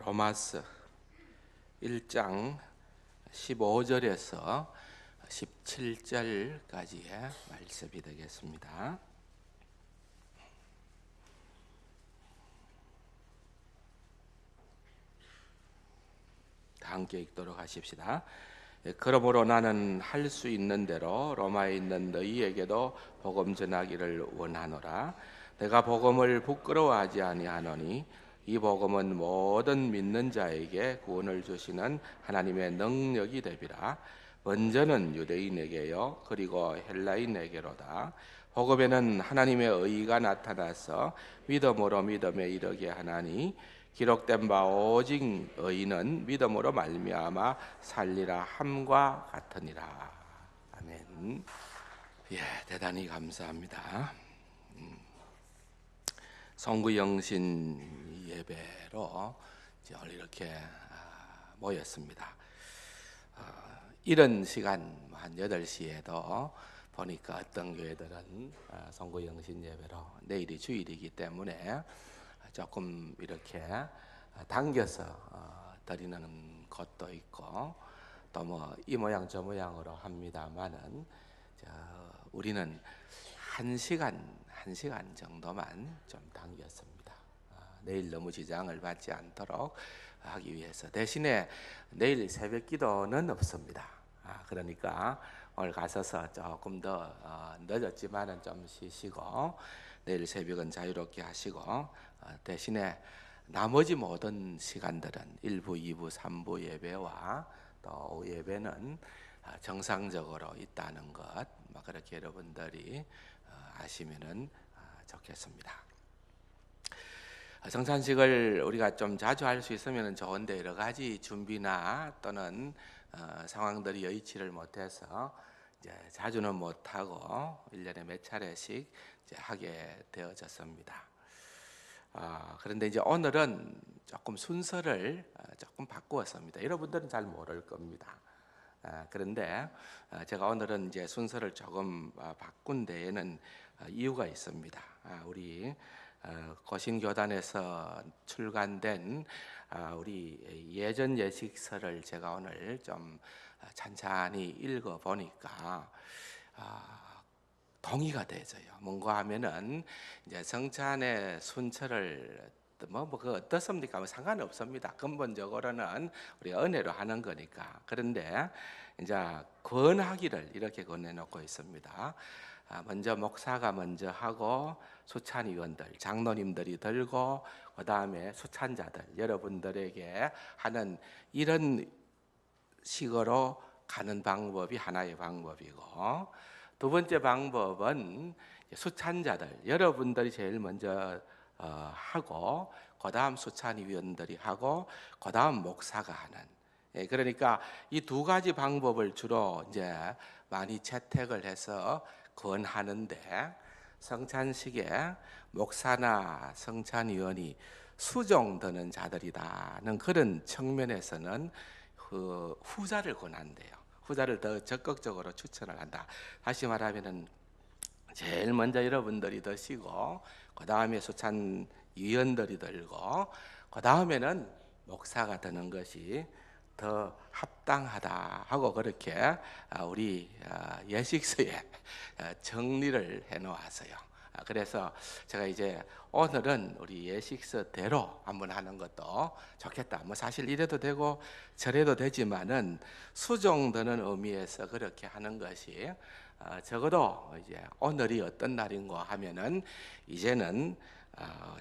로마서 1장 15절에서 17절까지의 말씀이 되겠습니다. 함께 읽도록 하십시다. 그러므로 나는 할 수 있는 대로 로마에 있는 너희에게도 복음 전하기를 원하노라. 내가 복음을 부끄러워하지 아니하노니 이 복음은 모든 믿는 자에게 구원을 주시는 하나님의 능력이 되비라. 먼저는 유대인에게요 그리고 헬라인에게로다. 복음에는 하나님의 의가 나타나서 믿음으로 믿음에 이르게 하나니 기록된 바 오직 의인은 믿음으로 말미암아 살리라 함과 같으니라. 아멘. 대단히 감사합니다. 성구영신 예배로 오늘 이렇게 모였습니다. 이런 시간 한 8시에도 보니까 어떤 교회들은 성구영신 예배로 내일이 주일이기 때문에 조금 이렇게 당겨서 드리는 것도 있고 또 뭐 이 모양 저 모양으로 합니다만은 우리는 한 시간 정도만 좀 당겼습니다. 내일 너무 지장을 받지 않도록 하기 위해서. 대신에 내일 새벽 기도는 없습니다. 그러니까 오늘 가셔서 조금 더 늦었지만은 좀 쉬시고 내일 새벽은 자유롭게 하시고 대신에 나머지 모든 시간들은 1부, 2부, 3부 예배와 또 오후 예배는 정상적으로 있다는 것 그렇게 여러분들이 아시면은 좋겠습니다. 성찬식을 우리가 좀 자주 할 수 있으면 좋은데 여러 가지 준비나 또는 상황들이 여의치를 못해서 이제 자주는 못하고 1년에 몇 차례씩 이제 하게 되어졌습니다. 그런데 이제 오늘은 조금 순서를 조금 바꾸었습니다. 여러분들은 잘 모를 겁니다. 그런데 제가 오늘은 이제 순서를 조금 바꾼 데에는 이유가 있습니다. 우리 고신교단에서 출간된 우리 예전 예식서를 제가 오늘 좀 찬찬히 읽어 보니까 동의가 되져요. 뭔가 하면은 이제 성찬의 순서를 그 어떻습니까? 상관없습니다. 근본적으로는 우리가 은혜로 하는 거니까. 그런데 이제 권하기를 이렇게 권해놓고 있습니다. 먼저 목사가 먼저 하고 수찬위원들, 장로님들이 들고 그 다음에 수찬자들 여러분들에게 하는 이런 식으로 가는 방법이 하나의 방법이고, 두 번째 방법은 수찬자들 여러분들이 제일 먼저 하고 그 다음 수찬위원들이 하고 그 다음 목사가 하는. 그러니까 이 두 가지 방법을 주로 이제 많이 채택을 해서 권하는데, 성찬식에 목사나 성찬위원이 수종드는 자들이다는 그런 측면에서는 그 후자를 권한대요. 후자를 더 적극적으로 추천을 한다. 다시 말하면은 제일 먼저 여러분들이 드시고 그 다음에 수찬 위원들이 들고 그 다음에는 목사가 드는 것이 더 합당하다 하고 그렇게 우리 예식서에 정리를 해놓았어요. 그래서 제가 이제 오늘은 우리 예식서대로 한번 하는 것도 좋겠다. 사실 이래도 되고 저래도 되지만은 수종드는 의미에서 그렇게 하는 것이 적어도 이제 오늘이 어떤 날인가 하면은 이제는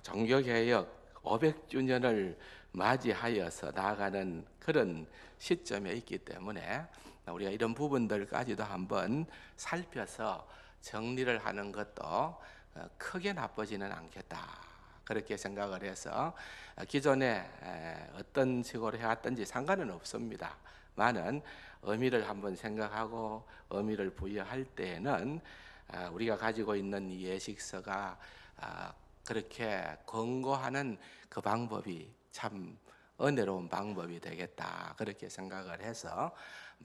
종교개혁 500주년을 맞이하여서 나아가는 그런 시점에 있기 때문에 우리가 이런 부분들까지도 한번 살펴서 정리를 하는 것도 크게 나쁘지는 않겠다 그렇게 생각을 해서 기존에 어떤 식으로 해왔든지 상관은 없습니다. 많은 의미를 한번 생각하고 의미를 부여할 때에는 우리가 가지고 있는 이 예식서가 그렇게 권고하는 그 방법이 참 은혜로운 방법이 되겠다 그렇게 생각을 해서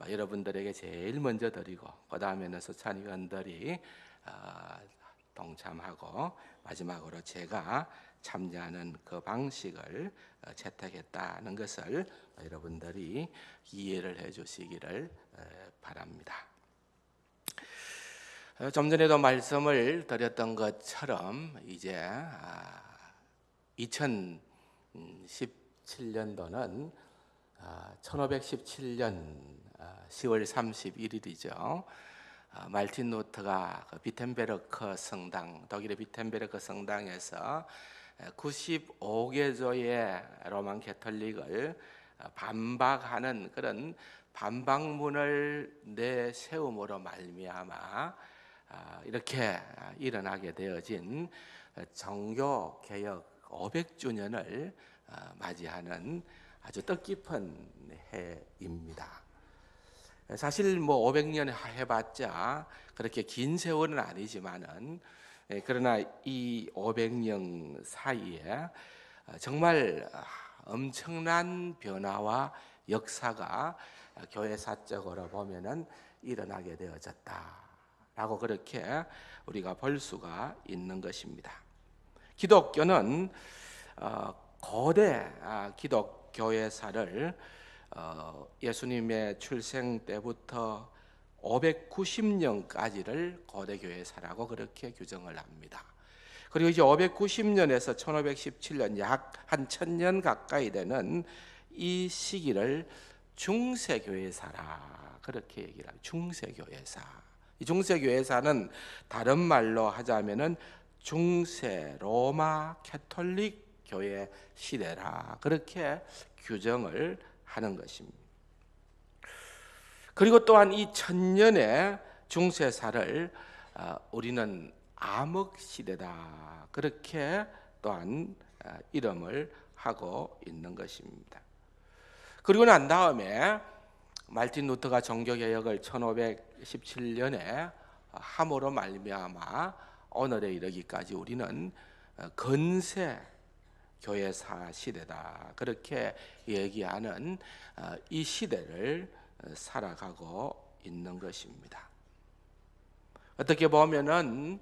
여러분들에게 제일 먼저 드리고 그 다음에는 수찬위원들이 동참하고 마지막으로 제가 참여하는 그 방식을 채택했다는 것을 여러분들이 이해를 해주시기를 바랍니다. 좀 전에도 말씀을 드렸던 것처럼 이제 2017년도는 1517년 10월 31일이죠. 말틴 루터가 비텐베르크 성당, 독일의 비텐베르크 성당에서 95개조의 로만 캐톨릭을 반박하는 그런 반박문을 내세움으로 말미암아 이렇게 일어나게 되어진 정교개혁 500주년을 맞이하는 아주 뜻깊은 해입니다. 사실 500년 해봤자 그렇게 긴 세월은 아니지만은, 그러나 이 500년 사이에 정말 엄청난 변화와 역사가 교회사적으로 보면은 일어나게 되어졌다라고 그렇게 우리가 볼 수가 있는 것입니다. 기독교는 거대 기독교회사를 예수님의 출생 때부터 590년까지를 고대교회사라고 그렇게 규정을 합니다. 그리고 이제 590년에서 1517년 약 한 1000년 가까이 되는 이 시기를 중세교회사라 그렇게 얘기를 합니다. 중세교회사. 이 중세교회사는 다른 말로 하자면은 중세 로마 캐톨릭 교회 시대라 그렇게 규정을 하는 것입니다. 그리고 또한 이 1000년의 중세사를 우리는 암흑시대다 그렇게 또한 이름을 하고 있는 것입니다. 그리고 난 다음에 말틴 루터가 종교개혁을 1517년에 함으로 말미암아 오늘에 이르기까지 우리는 근세 교회사 시대다 그렇게 얘기하는 이 시대를 살아가고 있는 것입니다. 어떻게 보면은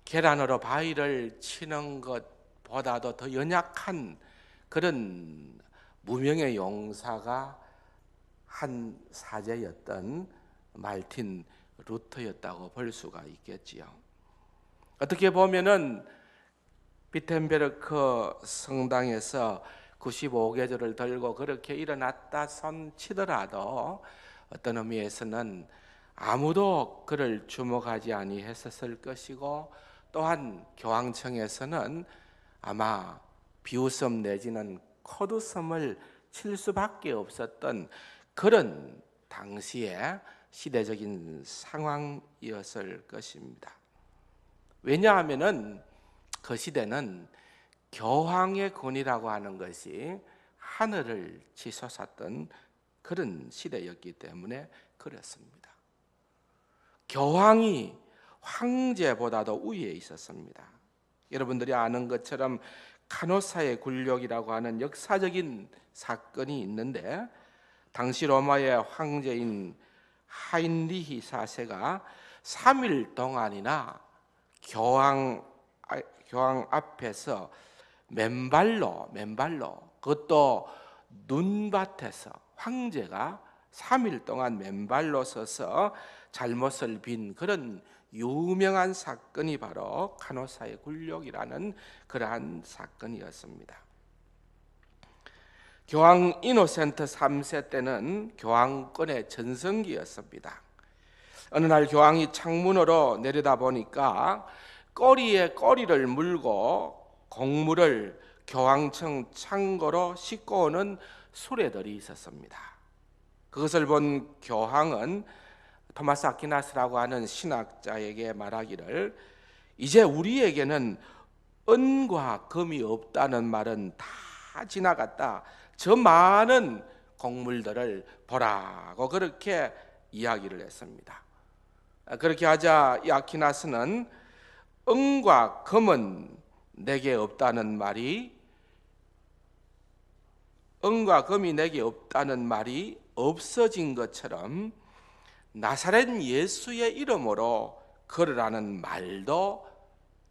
계란으로 바위를 치는 것보다도 더 연약한 그런 무명의 용사가 한 사제였던 말틴 루터였다고 볼 수가 있겠지요. 어떻게 보면은 비텐베르크 성당에서 95개조를 들고 그렇게 일어났다 손치더라도 어떤 의미에서는 아무도 그를 주목하지 아니했었을 것이고, 또한 교황청에서는 아마 비웃음 내지는 콧웃음을 칠 수밖에 없었던 그런 당시의 시대적인 상황이었을 것입니다. 왜냐하면은 그 시대는 교황의 권위라고 하는 것이 하늘을 치솟았던 그런 시대였기 때문에 그렇습니다. 교황이 황제보다도 위에 있었습니다. 여러분들이 아는 것처럼 카노사의 굴욕이라고 하는 역사적인 사건이 있는데, 당시 로마의 황제인 하인리히 4세가 3일 동안이나 교황 앞에서 맨발로 그것도 눈밭에서 황제가 3일 동안 맨발로 서서 잘못을 빈 그런 유명한 사건이 바로 카노사의 굴욕이라는 그러한 사건이었습니다. 교황 이노센트 3세 때는 교황권의 전성기였습니다. 어느 날 교황이 창문으로 내려다보니까 꼬리에 꼬리를 물고 곡물을 교황청 창고로 싣고 오는 수레들이 있었습니다. 그것을 본 교황은 토마스 아퀴나스라고 하는 신학자에게 말하기를, 이제 우리에게는 은과 금이 없다는 말은 다 지나갔다. 저 많은 곡물들을 보라고 그렇게 이야기를 했습니다. 그렇게 하자 이 아퀴나스는 은과 금은 내게 없다는 말이, 은과 금이 내게 없다는 말이 없어진 것처럼 나사렛 예수의 이름으로 걸으라는 말도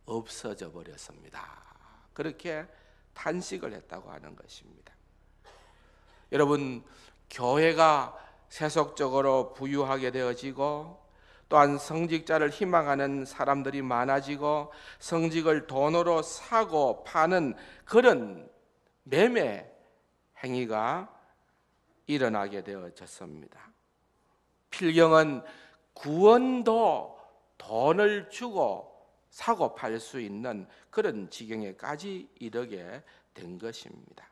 없어져 버렸습니다. 그렇게 탄식을 했다고 하는 것입니다. 여러분, 교회가 세속적으로 부유하게 되어지고 또한 성직자를 희망하는 사람들이 많아지고 성직을 돈으로 사고 파는 그런 매매 행위가 일어나게 되어졌습니다. 필경은 구원도 돈을 주고 사고 팔 수 있는 그런 지경에까지 이르게 된 것입니다.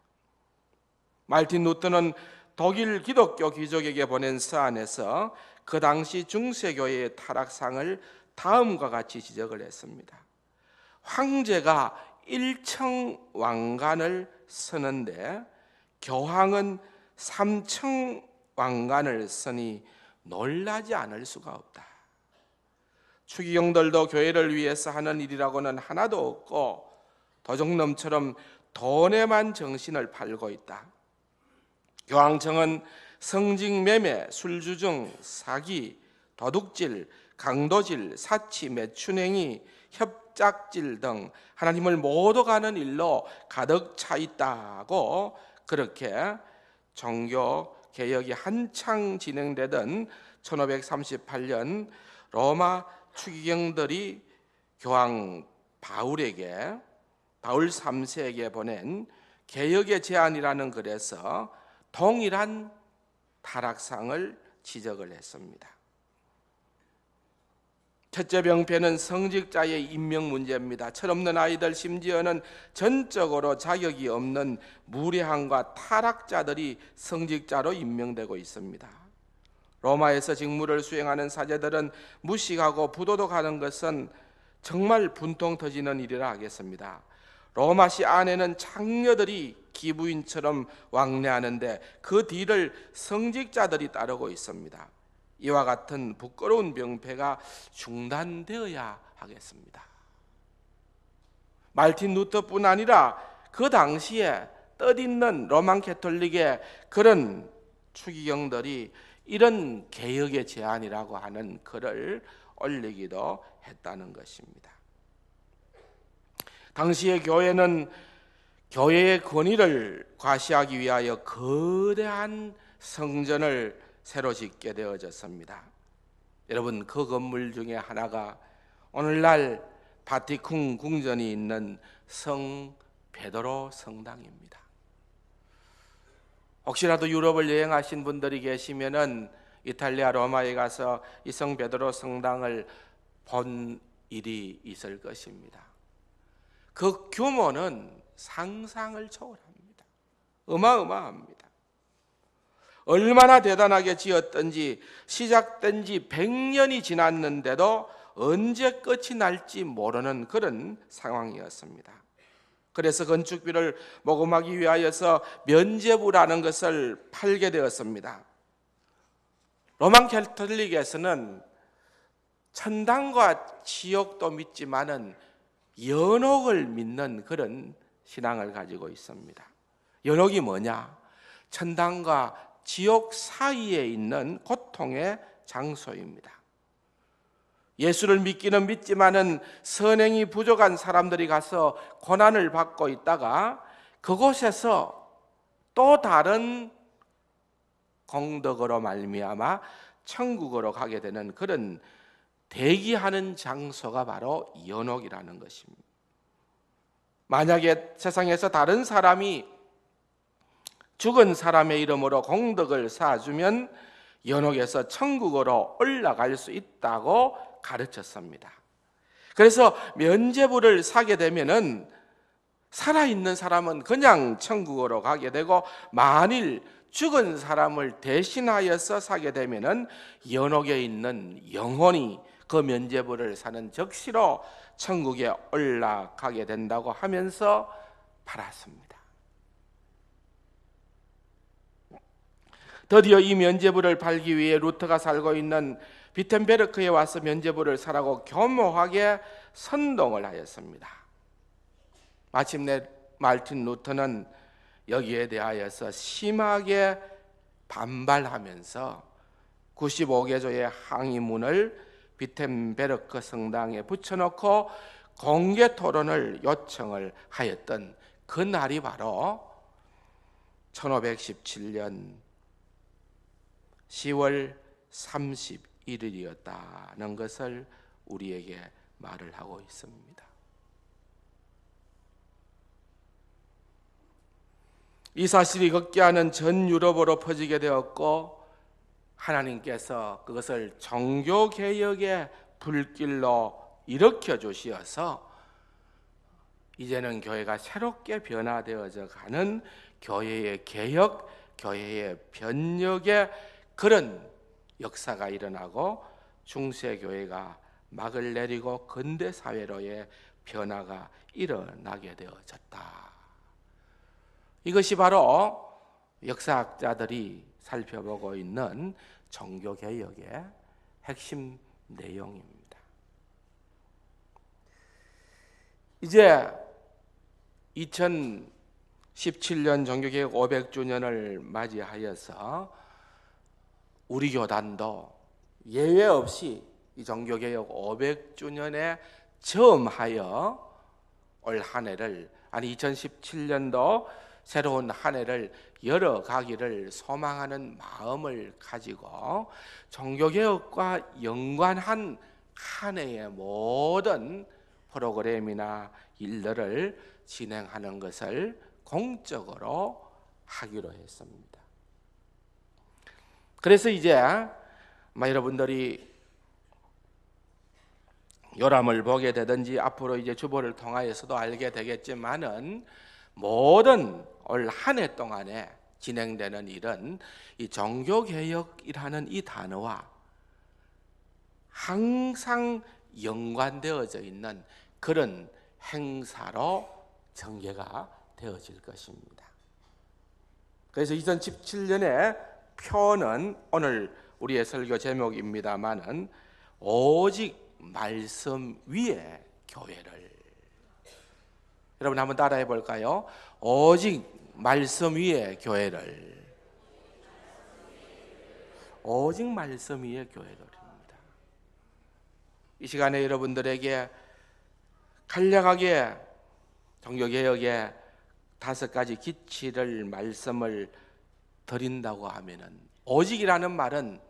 말틴 루터는 독일 기독교 귀족에게 보낸 서한에서 그 당시 중세교회의 타락상을 다음과 같이 지적을 했습니다. 황제가 1층 왕관을 쓰는데 교황은 3층 왕관을 쓰니 놀라지 않을 수가 없다. 추기경들도 교회를 위해서 하는 일이라고는 하나도 없고 도적놈처럼 돈에만 정신을 팔고 있다. 교황청은 성직 매매, 술주증, 사기, 도둑질, 강도질, 사치, 매춘행위, 협작질 등 하나님을 못 오가는 일로 가득 차 있다고 그렇게 종교 개혁이 한창 진행되던 1538년 로마 추기경들이 교황 바울 3세에게 보낸 개혁의 제안이라는 글에서 동일한 타락상을 지적을 했습니다. 첫째 병폐는 성직자의 임명 문제입니다. 철없는 아이들, 심지어는 전적으로 자격이 없는 무례함과 타락자들이 성직자로 임명되고 있습니다. 로마에서 직무를 수행하는 사제들은 무식하고 부도덕하는 것은 정말 분통 터지는 일이라 하겠습니다. 로마시 안에는 장녀들이 기부인처럼 왕래하는데 그 뒤를 성직자들이 따르고 있습니다. 이와 같은 부끄러운 병폐가 중단되어야 하겠습니다. 말틴 루터뿐 아니라 그 당시에 뜻있는 로만 캐톨릭의 그런 추기경들이 이런 개혁의 제안이라고 하는 글을 올리기도 했다는 것입니다. 당시의 교회는 교회의 권위를 과시하기 위하여 거대한 성전을 새로 짓게 되어졌습니다. 여러분, 그 건물 중에 하나가 오늘날 바티칸 궁전이 있는 성 베드로 성당입니다. 혹시라도 유럽을 여행하신 분들이 계시면은 이탈리아 로마에 가서 이 성 베드로 성당을 본 일이 있을 것입니다. 그 규모는 상상을 초월합니다. 어마어마합니다. 얼마나 대단하게 지었던지 시작된 지 100년이 지났는데도 언제 끝이 날지 모르는 그런 상황이었습니다. 그래서 건축비를 모금하기 위하여서 면죄부라는 것을 팔게 되었습니다. 로만 캐톨릭에서는 천당과 지옥도 믿지만은 연옥을 믿는 그런 신앙을 가지고 있습니다. 연옥이 뭐냐? 천당과 지옥 사이에 있는 고통의 장소입니다. 예수를 믿기는 믿지만은 선행이 부족한 사람들이 가서 고난을 받고 있다가 그곳에서 또 다른 공덕으로 말미암아 천국으로 가게 되는 그런 대기하는 장소가 바로 연옥이라는 것입니다. 만약에 세상에서 다른 사람이 죽은 사람의 이름으로 공덕을 쌓아주면 연옥에서 천국으로 올라갈 수 있다고 가르쳤습니다. 그래서 면죄부를 사게 되면은 살아있는 사람은 그냥 천국으로 가게 되고 만일 죽은 사람을 대신하여서 사게 되면은 연옥에 있는 영혼이 그 면죄부를 사는 즉시로 천국에 올라가게 된다고 하면서 팔았습니다. 드디어 이 면죄부를 팔기 위해 루터가 살고 있는 비텐베르크에 와서 면죄부를 사라고 교묘하게 선동을 하였습니다. 마침내 말틴 루터는 여기에 대하여서 심하게 반발하면서 95개조의 항의문을 비텐베르크 성당에 붙여놓고 공개 토론을 요청을 하였던 그 날이 바로 1517년 10월 31일이었다는 것을 우리에게 말을 하고 있습니다. 이 사실이 극기하는 전 유럽으로 퍼지게 되었고, 하나님께서 그것을 종교개혁의 불길로 일으켜 주시어서 이제는 교회가 새롭게 변화되어져 가는 교회의 개혁, 교회의 변혁의 그런 역사가 일어나고, 중세교회가 막을 내리고 근대사회로의 변화가 일어나게 되어졌다. 이것이 바로 역사학자들이 살펴보고 있는 종교개혁의 핵심 내용입니다. 이제 2017년 종교개혁 500주년을 맞이하여서 우리 교단도 예외 없이 이 종교개혁 500주년에 즈음하여 올 한 해를, 아니 2017년도 새로운 한 해를 열어가기를 소망하는 마음을 가지고 종교개혁과 연관한 한 해의 모든 프로그램이나 일들을 진행하는 것을 공적으로 하기로 했습니다. 그래서 이제 여러분들이 요람을 보게 되든지 앞으로 이제 주보를 통하여서도 알게 되겠지만은, 모든 올 한 해 동안에 진행되는 일은 이 종교개혁이라는 이 단어와 항상 연관되어져 있는 그런 행사로 전개가 되어질 것입니다. 그래서 2017년의 표는 오늘 우리의 설교 제목입니다마는 오직 말씀 위에 교회를. 여러분 한번 따라해 볼까요? 오직 말씀 위에 교회를. 오직 말씀 위에 교회를입니다. 이 시간에 여러분들에게 간략하게 종교개혁의 5가지 기치를 말씀을 드린다고 하면은, 오직이라는 말은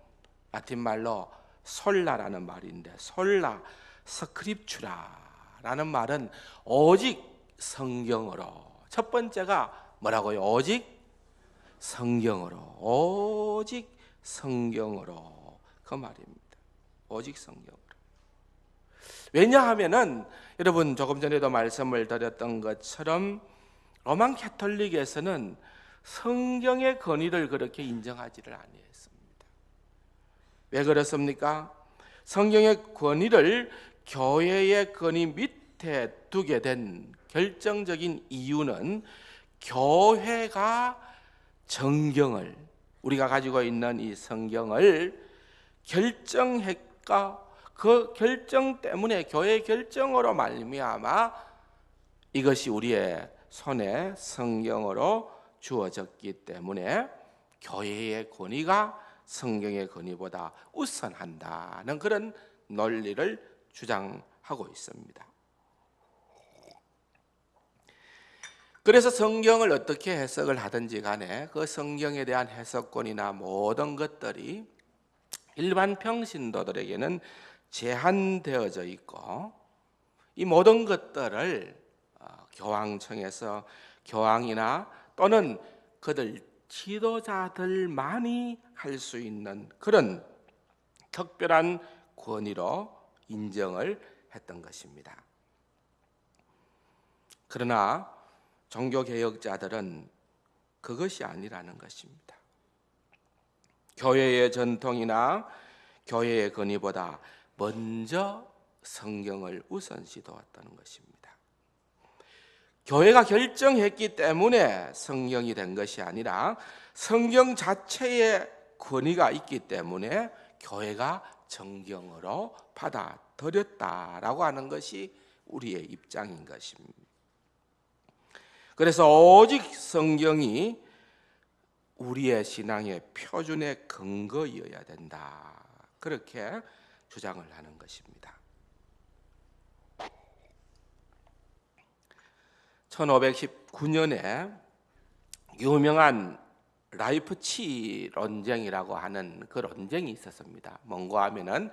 라틴 말로 솔라라는 말인데, 솔라 스크립추라라는 말은 오직 성경으로. 첫 번째가 뭐라고요? 오직 성경으로. 오직 성경으로. 그 말입니다. 오직 성경으로. 왜냐하면은 여러분 조금 전에도 말씀을 드렸던 것처럼 로만 캐톨릭에서는 성경의 권위를 그렇게 인정하지를 아니했습니다. 왜 그렇습니까? 성경의 권위를 교회의 권위 밑에 두게 된 결정적인 이유는, 교회가 성경을, 우리가 가지고 있는 이 성경을 결정했고, 그 결정 때문에, 교회의 결정으로 말미암아 이것이 우리의 손에 성경으로 주어졌기 때문에 교회의 권위가 성경의 권위보다 우선한다는 그런 논리를 주장하고 있습니다. 그래서 성경을 어떻게 해석을 하든지 간에 그 성경에 대한 해석권이나 모든 것들이 일반 평신도들에게는 제한되어져 있고, 이 모든 것들을 교황청에서 교황이나 또는 그들 지도자들만이 할 수 있는 그런 특별한 권위로 인정을 했던 것입니다. 그러나 종교개혁자들은 그것이 아니라는 것입니다. 교회의 전통이나 교회의 권위보다 먼저 성경을 우선시 두었다는 것입니다. 교회가 결정했기 때문에 성경이 된 것이 아니라, 성경 자체의 권위가 있기 때문에 교회가 정경으로 받아들였다라고 하는 것이 우리의 입장인 것입니다. 그래서 오직 성경이 우리의 신앙의 표준의 근거이어야 된다, 그렇게 주장을 하는 것입니다. 1519년에 유명한 라이프치 논쟁이라고 하는 그 논쟁이 있었습니다. 뭔가 하면은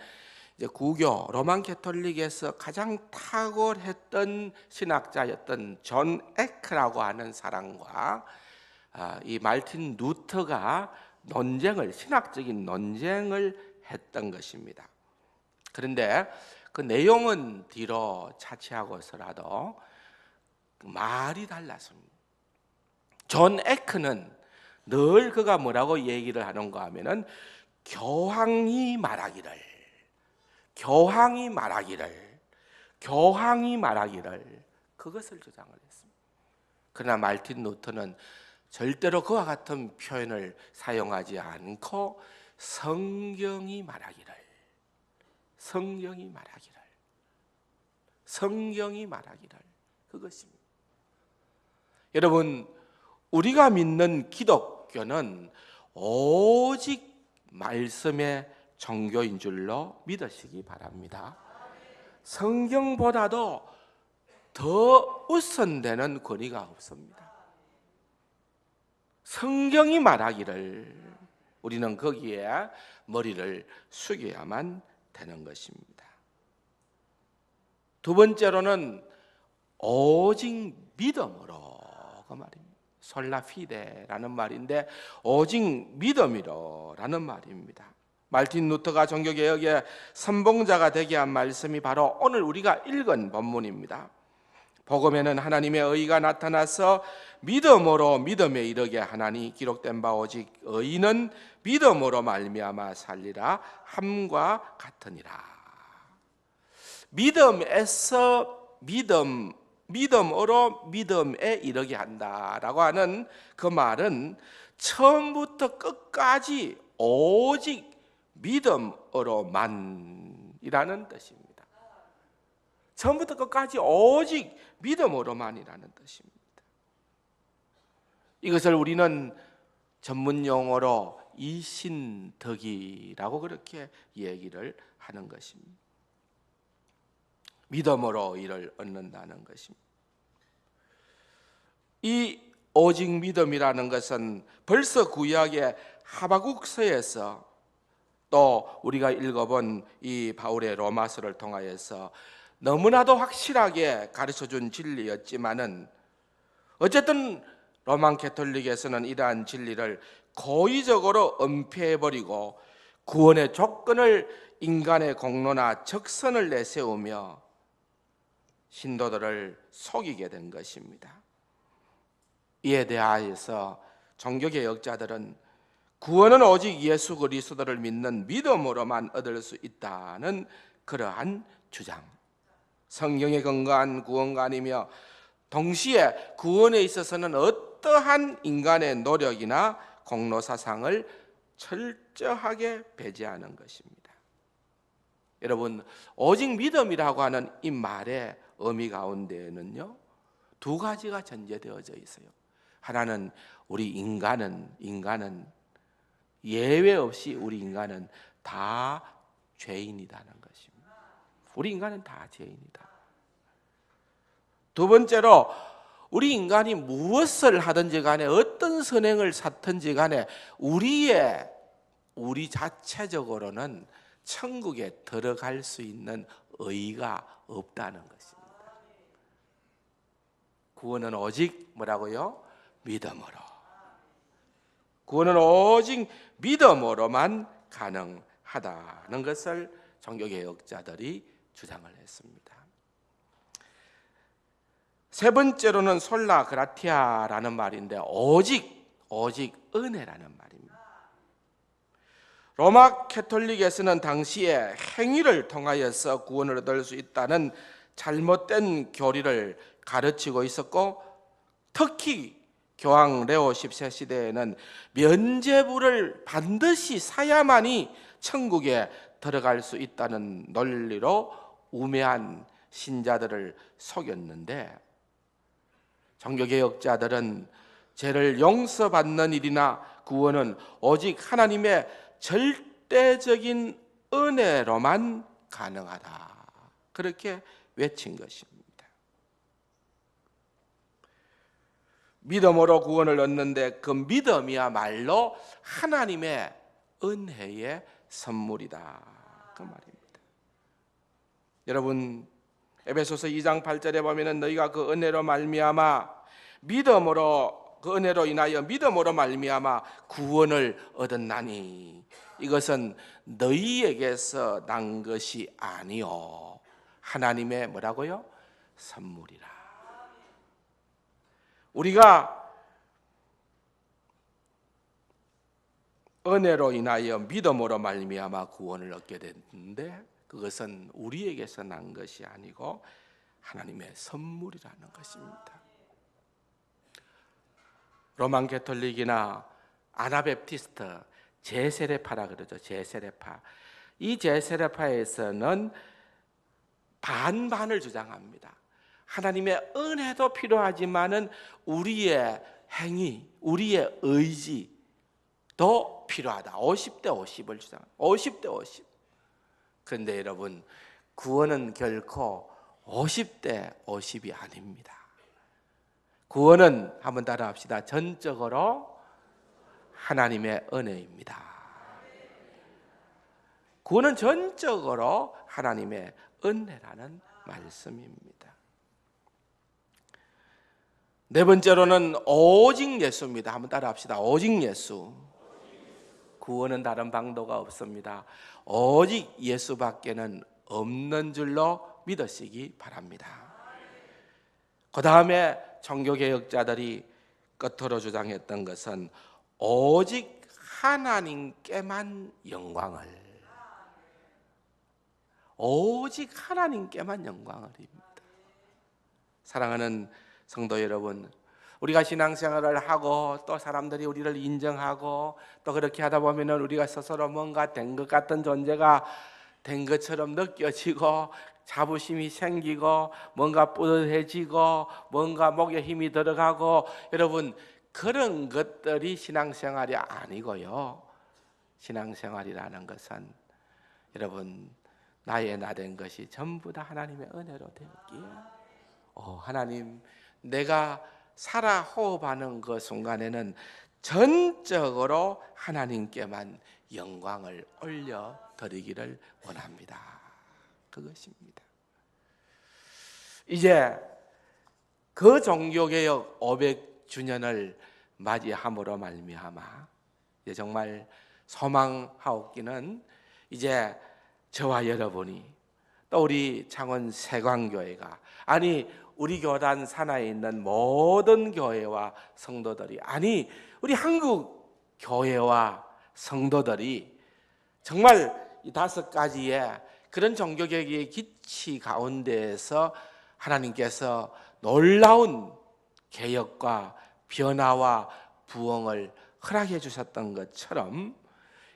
이제 구교 로만 캐톨릭에서 가장 탁월했던 신학자였던 존 에크라고 하는 사람과 이 말틴 루터가 신학적인 논쟁을 했던 것입니다. 그런데 그 내용은 뒤로 차치하고서라도 말이 달랐습니다. 존 에크는 늘 그가 뭐라고 얘기를 하는가 하면은 교황이 말하기를 그것을 주장을 했습니다. 그러나 말틴 루터는 절대로 그와 같은 표현을 사용하지 않고 성경이 말하기를 그것입니다. 여러분, 우리가 믿는 기독교는 오직 말씀의 종교인 줄로 믿으시기 바랍니다. 성경보다도 더 우선되는 권위가 없습니다. 성경이 말하기를 우리는 거기에 머리를 숙여야만 되는 것입니다. 두 번째로는 오직 믿음으로, 그 말입니다. 솔라피데라는 말인데 오직 믿음이로라는 말입니다. 말틴 루터가 종교개혁의 선봉자가 되게 한 말씀이 바로 오늘 우리가 읽은 본문입니다. 복음에는 하나님의 의가 나타나서 믿음으로 믿음에 이르게 하나니 기록된 바 오직 의인은 믿음으로 말미암아 살리라 함과 같으니라. 믿음에서 믿음으로 믿음에 이르게 한다라고 하는 그 말은 처음부터 끝까지 오직 믿음으로만이라는 뜻입니다. 처음부터 끝까지 오직 믿음으로만이라는 뜻입니다. 이것을 우리는 전문 용어로 이신덕이라고 그렇게 얘기를 하는 것입니다. 믿음으로 이를 얻는다는 것입니다. 이 오직 믿음이라는 것은 벌써 구약의 하박국서에서 또 우리가 읽어본 이 바울의 로마서를 통하여서 너무나도 확실하게 가르쳐준 진리였지만은 어쨌든 로만 캐톨릭에서는 이러한 진리를 고의적으로 은폐해버리고 구원의 조건을 인간의 공로나 적선을 내세우며 신도들을 속이게 된 것입니다. 이에 대하여서 종교개혁자들은 구원은 오직 예수 그리스도를 믿는 믿음으로만 얻을 수 있다는 그러한 주장, 성경에 근거한 구원가 아니며 동시에 구원에 있어서는 어떠한 인간의 노력이나 공로사상을 철저하게 배제하는 것입니다. 여러분, 오직 믿음이라고 하는 이 말의 의미 가운데에는요 두 가지가 전제되어져 있어요. 하나는 우리 인간은 예외 없이 우리 인간은 다 죄인이라는 것입니다. 우리 인간은 다 죄인이다. 두 번째로 우리 인간이 무엇을 하든지 간에 어떤 선행을 쌓든지 간에 우리 자체적으로는 천국에 들어갈 수 있는 의의가 없다는 것입니다. 구원은 오직 뭐라고요? 믿음으로. 구원은 오직 믿음으로만 가능하다는 것을 종교개혁자들이 주장을 했습니다. 세 번째로는 솔라 그라티아라는 말인데 오직 은혜라는 말입니다. 로마 캐톨릭에서는 당시에 행위를 통하여서 구원을 얻을 수 있다는 잘못된 교리를 가르치고 있었고, 특히 교황 레오 10세 시대에는 면죄부를 반드시 사야만이 천국에 들어갈 수 있다는 논리로 우매한 신자들을 속였는데, 종교개혁자들은 죄를 용서받는 일이나 구원은 오직 하나님의 절대적인 은혜로만 가능하다, 그렇게 외친 것입니다. 믿음으로 구원을 얻는데 그 믿음이야말로 하나님의 은혜의 선물이다, 그 말입니다. 여러분, 에베소서 2장 8절에 보면은 너희가 그 은혜로 말미암아 믿음으로, 그 은혜로 인하여 믿음으로 말미암아 구원을 얻었나니 이것은 너희에게서 난 것이 아니요 하나님의 뭐라고요? 선물이라. 우리가 은혜로 인하여 믿음으로 말미암아 구원을 얻게 됐는데 그것은 우리에게서 난 것이 아니고 하나님의 선물이라는 것입니다. 로만 가톨릭이나 아나베프티스트, 제세례파라 그러죠. 제세례파. 이 제세례파에서는 반반을 주장합니다. 하나님의 은혜도 필요하지만은 우리의 행위, 우리의 의지도 필요하다. 50대 50을 주장합니다. 50대 50. 그런데 여러분, 구원은 결코 50대 50이 아닙니다. 구원은 한번 따라합시다. 전적으로 하나님의 은혜입니다. 구원은 전적으로 하나님의 은혜라는 말씀입니다. 네 번째로는 오직 예수입니다. 한번 따라합시다. 오직 예수. 구원은 다른 방도가 없습니다. 오직 예수밖에는 없는 줄로 믿으시기 바랍니다. 그 다음에 종교개혁자들이 끝으로 주장했던 것은 오직 하나님께만 영광을, 오직 하나님께만 영광을입니다. 사랑하는 성도 여러분, 우리가 신앙생활을 하고 또 사람들이 우리를 인정하고 또 그렇게 하다 보면 우리가 스스로 뭔가 된 것 같은 존재가 된 것처럼 느껴지고 자부심이 생기고 뭔가 뿌듯해지고 뭔가 목에 힘이 들어가고, 여러분 그런 것들이 신앙생활이 아니고요. 신앙생활이라는 것은 여러분 나의 나 된 것이 전부 다 하나님의 은혜로 되었기에 하나님, 내가 살아 호흡하는 그 순간에는 전적으로 하나님께만 영광을 올려드리기를 원합니다. 그것입니다. 이제 그 종교개혁 500주년을 맞이함으로 말미암아 이제 정말 소망하옵기는 이제 저와 여러분이 또 우리 창원 세광교회가, 아니 우리 교단 산하에 있는 모든 교회와 성도들이, 아니 우리 한국 교회와 성도들이 정말 이 5가지의 그런 종교개혁의 기치 가운데에서 하나님께서 놀라운 개혁과 변화와 부흥을 허락해 주셨던 것처럼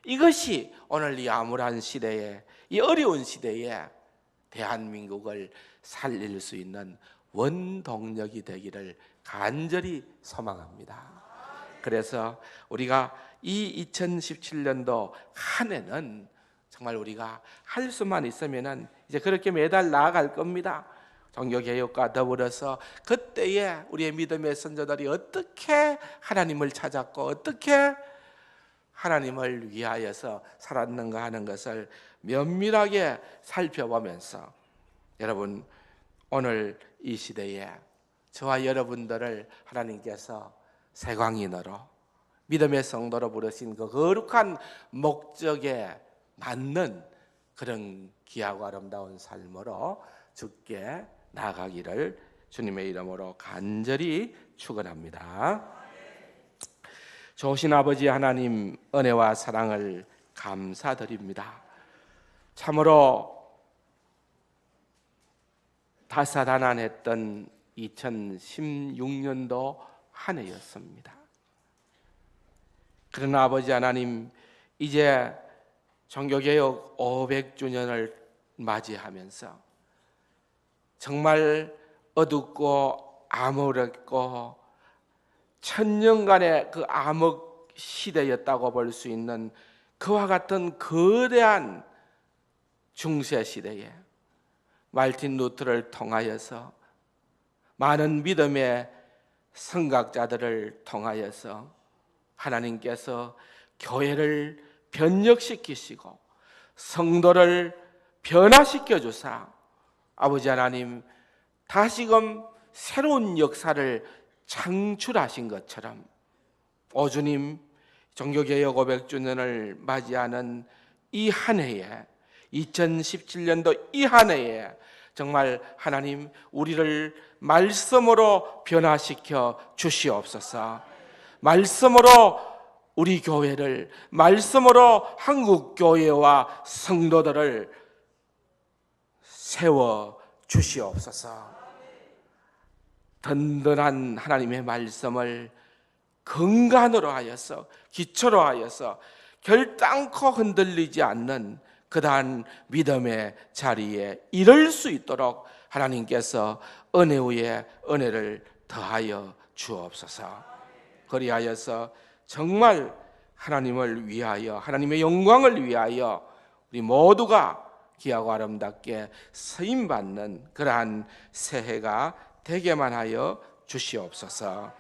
이것이 오늘 이 암울한 시대에, 이 어려운 시대에 대한민국을 살릴 수 있는 원동력이 되기를 간절히 소망합니다. 그래서 우리가 이 2017년도 한 해는 정말 우리가 할 수만 있으면은 이제 그렇게 매달 나아갈 겁니다. 종교개혁과 더불어서 그때에 우리의 믿음의 선조들이 어떻게 하나님을 찾았고 어떻게 하나님을 위하여서 살았는가 하는 것을 면밀하게 살펴보면서 여러분 오늘 이 시대에 저와 여러분들을 하나님께서 세광인으로 믿음의 성도로 부르신 그 거룩한 목적에 맞는 그런 귀하고 아름다운 삶으로 주께 나아가기를 주님의 이름으로 간절히 축원합니다. 좋으신 아버지 하나님, 은혜와 사랑을 감사드립니다. 참으로 다사다난했던 2016년도 한 해였습니다. 그러나 아버지 하나님, 이제 종교개혁 500주년을 맞이하면서 정말 어둡고 암울했고 천년간의 그 암흑 시대였다고 볼 수 있는 그와 같은 거대한 중세 시대에 말틴 루터를 통하여서 많은 믿음의 선각자들을 통하여서 하나님께서 교회를 변혁시키시고 성도를 변화시켜 주사 아버지 하나님 다시금 새로운 역사를 창출하신 것처럼 오주님 종교개혁 500주년을 맞이하는 이 한 해에 2017년도 이 한 해에 정말 하나님 우리를 말씀으로 변화시켜 주시옵소서. 말씀으로 우리 교회를, 말씀으로 한국 교회와 성도들을 세워 주시옵소서. 든든한 하나님의 말씀을 근간으로 하여서, 기초로 하여서 결단코 흔들리지 않는 그러한 믿음의 자리에 이를 수 있도록 하나님께서 은혜 위에 은혜를 더하여 주옵소서. 그리하여서 정말 하나님을 위하여, 하나님의 영광을 위하여 우리 모두가 귀하고 아름답게 쓰임받는 그러한 새해가 되게만 하여 주시옵소서.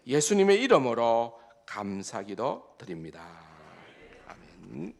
예수님의 이름으로 감사기도 드립니다. 아멘.